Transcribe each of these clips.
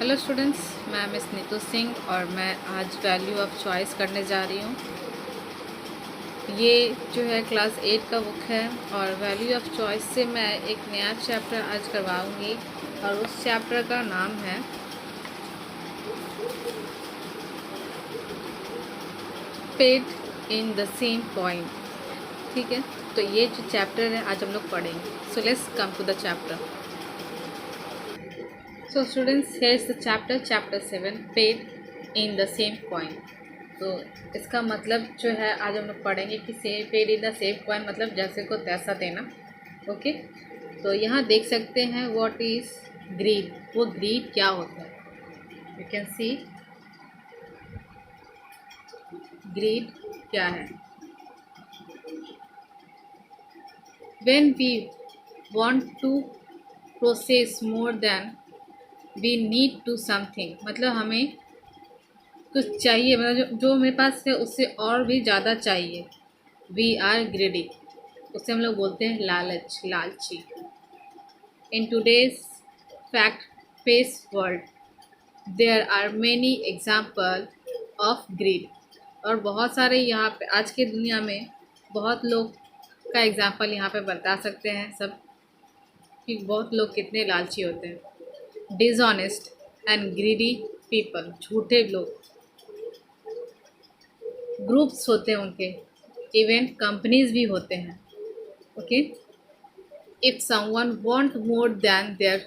Hello students, मैं miss Neetu Singh और मैं आज वैल्यू ऑफ चॉइस करने जा रही हूँ। ये जो है क्लास 8 का बुक है और वैल्यू ऑफ चॉइस से मैं एक नया चैप्टर आज करवाऊँगी और उस चैप्टर का नाम है paid in the same point. ठीक है, तो ये जो चैप्टर है आज हम लोग पढ़ेंगे। So let's come to the chapter. So students, here is the chapter 7, paid in the same coin। तो इसका मतलब जो है आज हम लोग पढ़ेंगे कि paid in the same coin मतलब जैसे को तैसा देना। ओके, तो यहाँ देख सकते हैं व्हाट इज ग्रीड। वो ग्रीड क्या होता है, यू कैन सी ग्रीड क्या है। When we want to process more than we need to something, मतलब हमें कुछ चाहिए, मतलब जो मेरे पास है उससे और भी ज़्यादा चाहिए। वी आर ग्रीडी, उससे हम लोग बोलते हैं लालच, लालची। In today's fact face world there are many example of greed. और बहुत सारे यहाँ पे आज की दुनिया में बहुत लोग का एग्जाम्पल यहाँ पे बता सकते हैं सब कि बहुत लोग कितने लालची होते हैं। डिसऑनेस्ट एंड ग्रीडी पीपल, झूठे लोग, ग्रुप्स होते हैं उनके, इवन कंपनीज भी होते हैं। Okay, if someone want more than their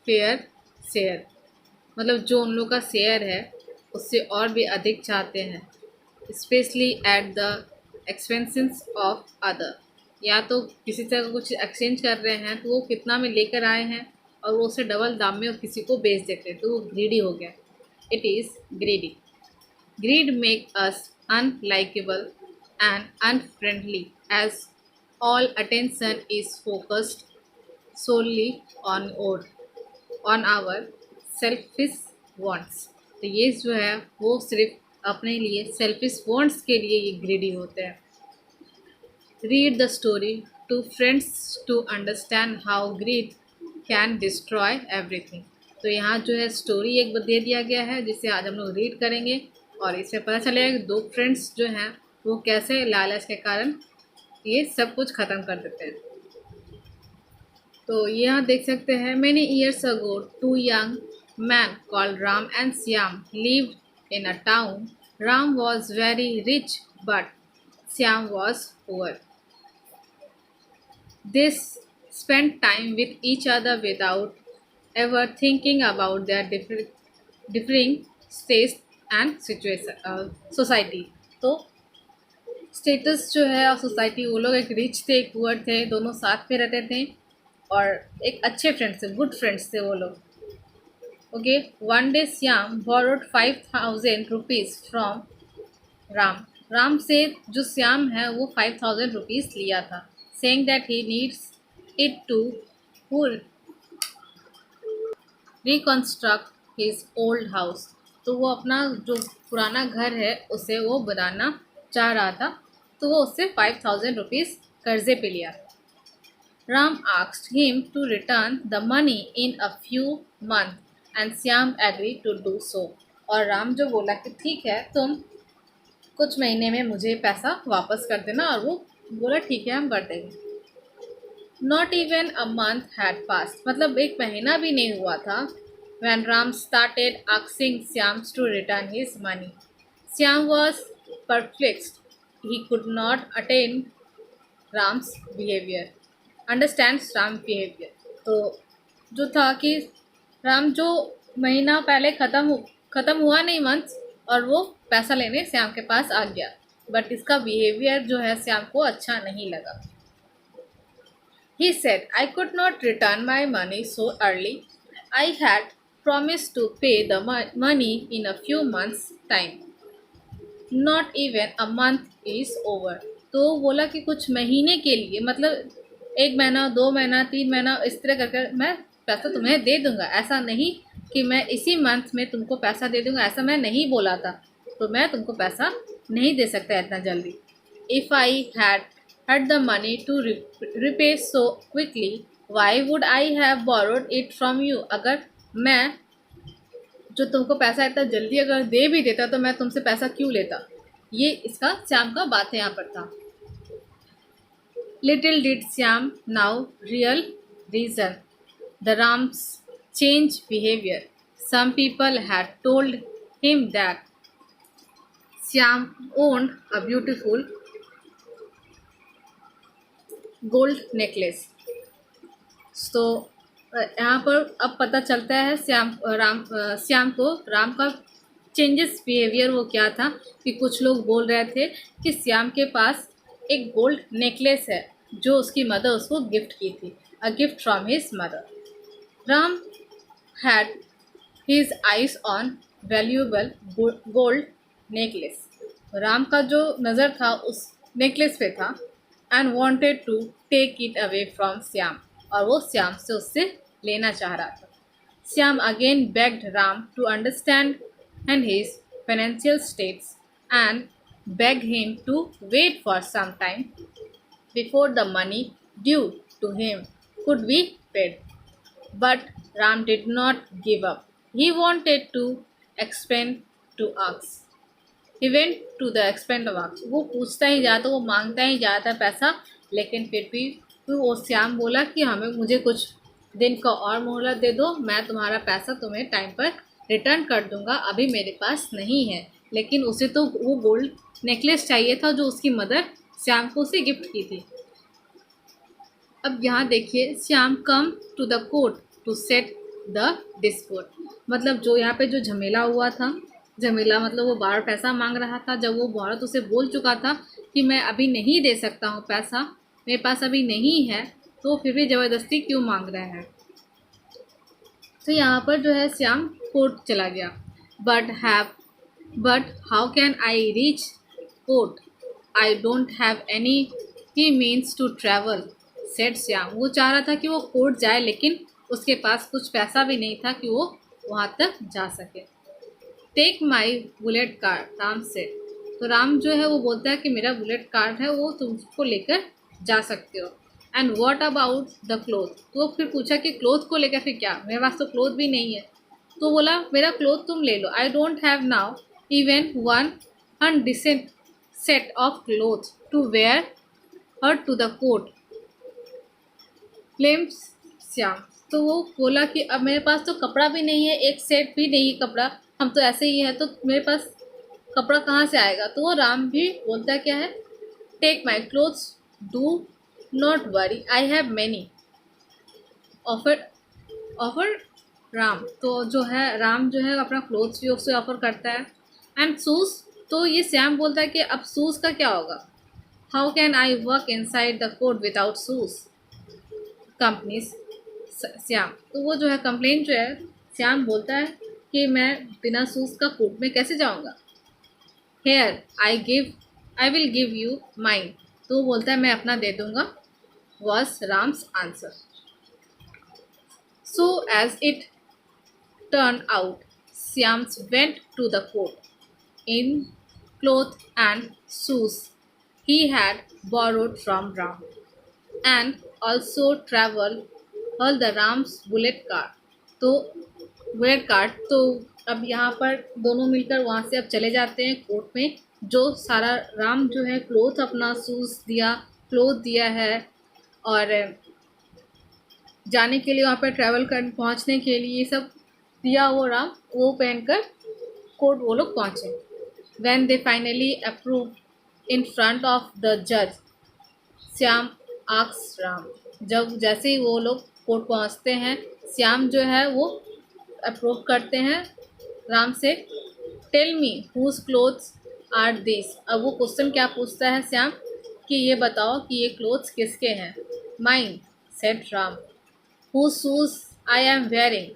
fair share, मतलब जो उन लोग का शेयर है उससे और भी अधिक चाहते हैं। Specially at the expenses of other, या तो किसी तरह का कुछ एक्सचेंज कर रहे हैं तो वो कितना में लेकर आए हैं और वो उसे डबल दाम में और किसी को बेच देते हैं, तो वो ग्रीडी हो गया। It is greedy. Greed makes us unlikable and unfriendly as all attention is focused solely on our selfish wants। तो ये जो है वो सिर्फ अपने लिए सेल्फिश वॉन्ट्स के लिए ये ग्रीडी होते हैं। Read the story two friends to understand how greed can destroy everything. तो यहाँ जो है स्टोरी एक दे दिया गया है जिसे आज हम लोग रीड करेंगे और इससे पता चलेगा कि दो फ्रेंड्स जो हैं वो कैसे लालच के कारण ये सब कुछ ख़त्म कर देते हैं। तो यहाँ देख सकते हैं, many years ago two young man called Ram and Shyam lived in a town. Ram was very rich but Shyam was poor. They spent time with each other without ever thinking about their differing states and society। तो status जो है और society, वो लोग एक rich थे एक poor थे, दोनों साथ में रहते थे और एक अच्छे फ्रेंड्स थे, गुड फ्रेंड्स थे वो लोग। Okay, one day Shyam borrowed 5,000 rupees from Ram. Ram से जो श्याम है वो 5,000 रुपीज़ लिया था, saying that he needs it to reconstruct his old house। तो वो अपना जो पुराना घर है उसे वो बनाना चाह रहा था, तो वो उससे 5,000 रुपीज़ कर्जे पे लिया। Ram asked him to return the money in a few months and Syam agreed to do so। और राम जो बोला कि ठीक है तुम कुछ महीने में मुझे पैसा वापस कर देना, और वो बोला ठीक है हम कर देंगे। Not even a month had passed, मतलब एक महीना भी नहीं हुआ था when Ram started asking Syam to return his money। Syam was perplexed, he could not Ram's behavior, understand Ram's behavior। तो जो था कि राम जो महीना पहले ख़त्म हुआ नहीं मंथ, और वो पैसा लेने श्याम के पास आ गया, बट इसका बिहेवियर जो है श्याम को अच्छा नहीं लगा। He said, I could not return my money so early. I had promised to pay the money in a few months' time. Not even a month is over। तो बोला कि कुछ महीने के लिए, मतलब 1 महीना 2 महीना 3 महीना इस तरह करके मैं पैसा तुम्हें दे दूंगा, ऐसा नहीं कि मैं इसी मंथ में तुमको पैसा दे दूंगा, ऐसा मैं नहीं बोला था, तो मैं तुमको पैसा नहीं दे सकता इतना जल्दी। If I had the money to repay so quickly, why would I have borrowed it from you। अगर मैं जो तुमको पैसा इतना जल्दी अगर दे भी देता तो मैं तुमसे पैसा क्यों लेता। ये इसका श्याम का बात यहाँ पर था। Little did Shyam now real reason the Ram's change behaviour. Some people had told him that Shyam owned a beautiful gold necklace. तो यहाँ पर अब पता चलता है श्याम को राम का चेंजेस बिहेवियर वो क्या था कि कुछ लोग बोल रहे थे कि श्याम के पास एक गोल्ड नेकलेस है जो उसकी मदर उसको गिफ्ट की थी, a gift from his mother. Ram had his eyes on valuable gold necklace. Ram का जो नज़र था उस नेकलेस पे था and wanted to take it away from Shyam, और वो श्याम से उससे लेना चाह रहा था। Shyam again begged Ram to understand and his financial states and begged him to wait for some time before the money due to him could be paid. But Ram did not give up. He wanted to expand to ask. He went to the expand of ask. वो पूछता ही जाता, वो मांगता ही जाता पैसा, लेकिन फिर भी वो श्याम बोला कि मुझे कुछ दिन का और मोहलत दे दो, मैं तुम्हारा पैसा तुम्हें टाइम पर रिटर्न कर दूंगा, अभी मेरे पास नहीं है। लेकिन उसे तो वो गोल्ड नेकलेस चाहिए था जो उसकी मदर श्याम को उसे गिफ्ट की थी। अब यहाँ देखिए, Shyam come to the court to set the dispute. मतलब जो यहाँ पे जो झमेला हुआ था, झमेला मतलब वो बार पैसा मांग रहा था। जब वो औरत उसे बोल चुका था कि मैं अभी नहीं दे सकता हूँ पैसा, मेरे पास अभी नहीं है, तो फिर भी ज़बरदस्ती क्यों मांग रहा है। तो यहाँ पर जो है श्याम कोर्ट चला गया। But how can I reach court, I don't have any he means to travel, said Shyam. वो चाह रहा था कि वो कोर्ट जाए, लेकिन उसके पास कुछ पैसा भी नहीं था कि वो वहाँ तक जा सके। Take my bullet car, Ram said. तो राम जो है वो बोलता है कि मेरा बुलेट कार है, वो तुम उसको लेकर जा सकते हो। And what about the cloth. तो फिर पूछा कि क्लोथ को लेकर फिर क्या, मेरे पास तो क्लोथ भी नहीं है। तो बोला मेरा क्लोथ तुम ले लो, I don't have now even one undecent set of cloth to wear her to the court, claims Shyam. तो वो बोला कि अब मेरे पास तो कपड़ा भी नहीं है, एक सेट भी नहीं है कपड़ा, हम तो ऐसे ही है, तो मेरे पास कपड़ा कहाँ से आएगा। तो वो राम भी बोलता क्या है, take my clothes, do not worry, I have many, offer Ram. तो जो है राम जो है अपना क्लोथ्स भी उससे ऑफर करता है। एंड शूज़, तो ये श्याम बोलता है कि अब शूज़ का क्या होगा, how can I work inside the court without shoes, companies Shyam. तो वो जो है कंप्लेंट जो है श्याम बोलता है कि मैं बिना शूज़ का कोर्ट में कैसे जाऊंगा। Here I will give you mine. तो वो बोलता है मैं अपना दे दूंगा, was Ram's answer. So as it turn out, Shyam's went to the court in cloth and shoes he had borrowed from Ram, and also travel all the Ram's bullet car। तो bullet cart, तो अब यहाँ पर दोनों मिलकर वहाँ से अब चले जाते हैं कोर्ट में। जो सारा राम जो है क्लोथ अपना शूज़ दिया, क्लोथ दिया है, और जाने के लिए वहाँ पर ट्रैवल कर पहुँचने के लिए ये सब दिया, वो राम वो पहनकर कोर्ट वो लोग पहुँचे। When they finally approved in front of the judge, Shyam asks Ram. जब जैसे ही वो लोग कोर्ट पहुंचते हैं, श्याम जो है वो अप्रूव करते हैं राम से। Tell me whose clothes are this. अब वो क्वेश्चन क्या पूछता है श्याम कि ये बताओ कि ये क्लोथ्स किसके हैं। Mine, said Ram. Whose shoes I am wearing,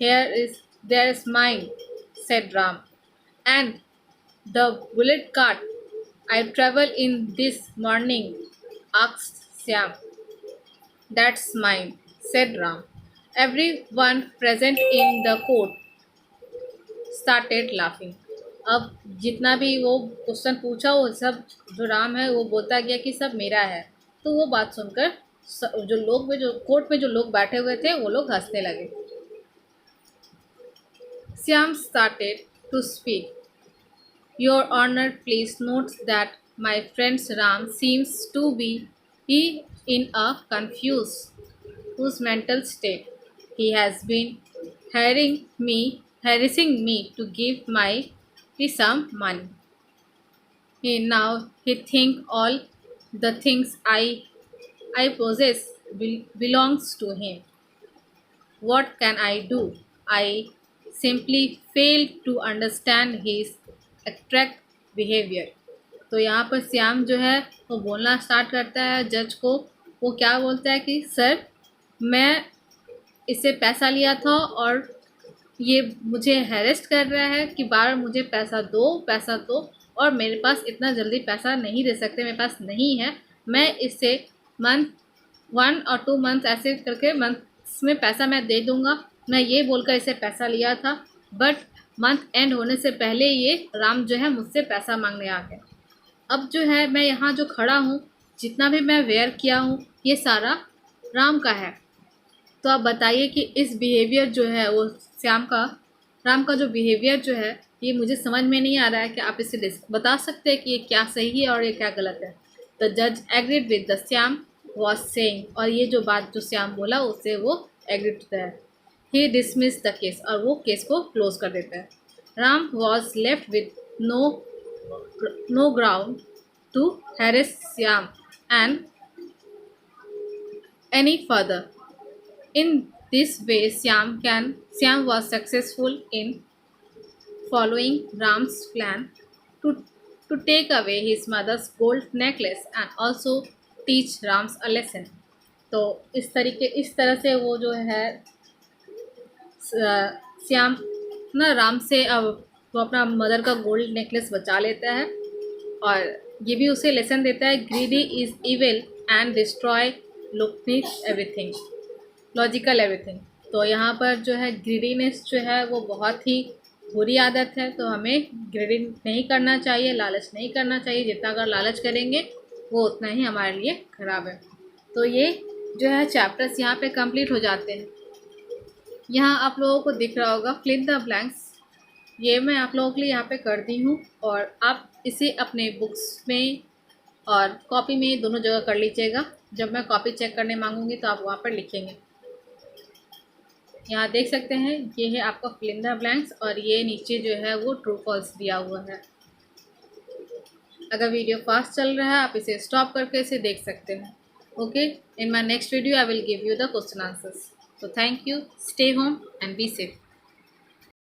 there is mine, said Ram. And the bullet cart I travel in this morning, asked Syam. That's mine, said Ram. Everyone present in the court started laughing. अब जितना भी वो question पूछा वो सब जो राम है वो बोलता गया कि सब मेरा है। तो वो बात सुनकर जो कोर्ट में जो लोग बैठे हुए थे वो लोग हंसने लगे। Syam started to speak. Your Honor, please note that my friend Ram seems to be in a confused whose mental state. He has been harassing me to give me some money. He think all the things I possess belongs to him. What can I do? I simply fail to understand his attract behavior. तो यहाँ पर श्याम जो है वो बोलना start करता है जज को। वो क्या बोलता है कि सर, मैं इससे पैसा लिया था और ये मुझे हैरेस्ट कर रहा है कि बार मुझे पैसा दो, और मेरे पास इतना जल्दी पैसा नहीं दे सकते, मेरे पास नहीं है। मैं इससे मंथ 1 और 2 मंथ ऐसे करके मंथ्स में पैसा मैं दे दूँगा। मैं ये बोलकर इसे पैसा लिया था, बट मंथ एंड होने से पहले ये राम जो है मुझसे पैसा मांगने आ गया। अब जो है मैं यहाँ जो खड़ा हूँ, जितना भी मैं वेयर किया हूँ, ये सारा राम का है। तो आप बताइए कि इस बिहेवियर जो है वो राम का जो बिहेवियर जो है ये मुझे समझ में नहीं आ रहा है कि आप इसे बता सकते हैं कि ये क्या सही है और ये क्या गलत है। द जज agreed with the Shyam was saying, और ये जो बात जो श्याम बोला उससे वो एग्रीड होता है। ही डिसमिस द केस, और वो केस को क्लोज कर देता है। Ram was left with no ground to harass Syam and any further. In this way, Syam was successful in following Ram's plan to take away his mother's gold necklace and also teach Ram's a lesson. तो इस तरह से वो जो है श्याम ना राम से अब वो अपना मदर का गोल्ड नेकलेस बचा लेता है, और ये भी उसे लेसन देता है, greedy is evil and destroy logical everything. तो यहाँ पर जो है ग्रीडीनेस जो है वो बहुत ही बुरी आदत है, तो हमें ग्रीडी नहीं करना चाहिए, लालच नहीं करना चाहिए। जितना अगर लालच करेंगे वो उतना ही हमारे लिए ख़राब है। तो ये जो है चैप्टर्स यहाँ पे कंप्लीट हो जाते हैं। यहाँ आप लोगों को दिख रहा होगा फिल द ब्लैंक्स, ये मैं आप लोगों के लिए यहाँ पे कर दी हूँ, और आप इसे अपने बुक्स में और कॉपी में दोनों जगह कर लीजिएगा। जब मैं कॉपी चेक करने मांगूंगी तो आप वहाँ पर लिखेंगे। यहाँ देख सकते हैं ये है आपका फिल इन द ब्लैंक्स, और ये नीचे जो है वो ट्रू फॉल्स दिया हुआ है। अगर वीडियो फास्ट चल रहा है आप इसे स्टॉप करके इसे देख सकते हैं। Okay, in my next video I will give you the question answers. So thank you, stay home and be safe.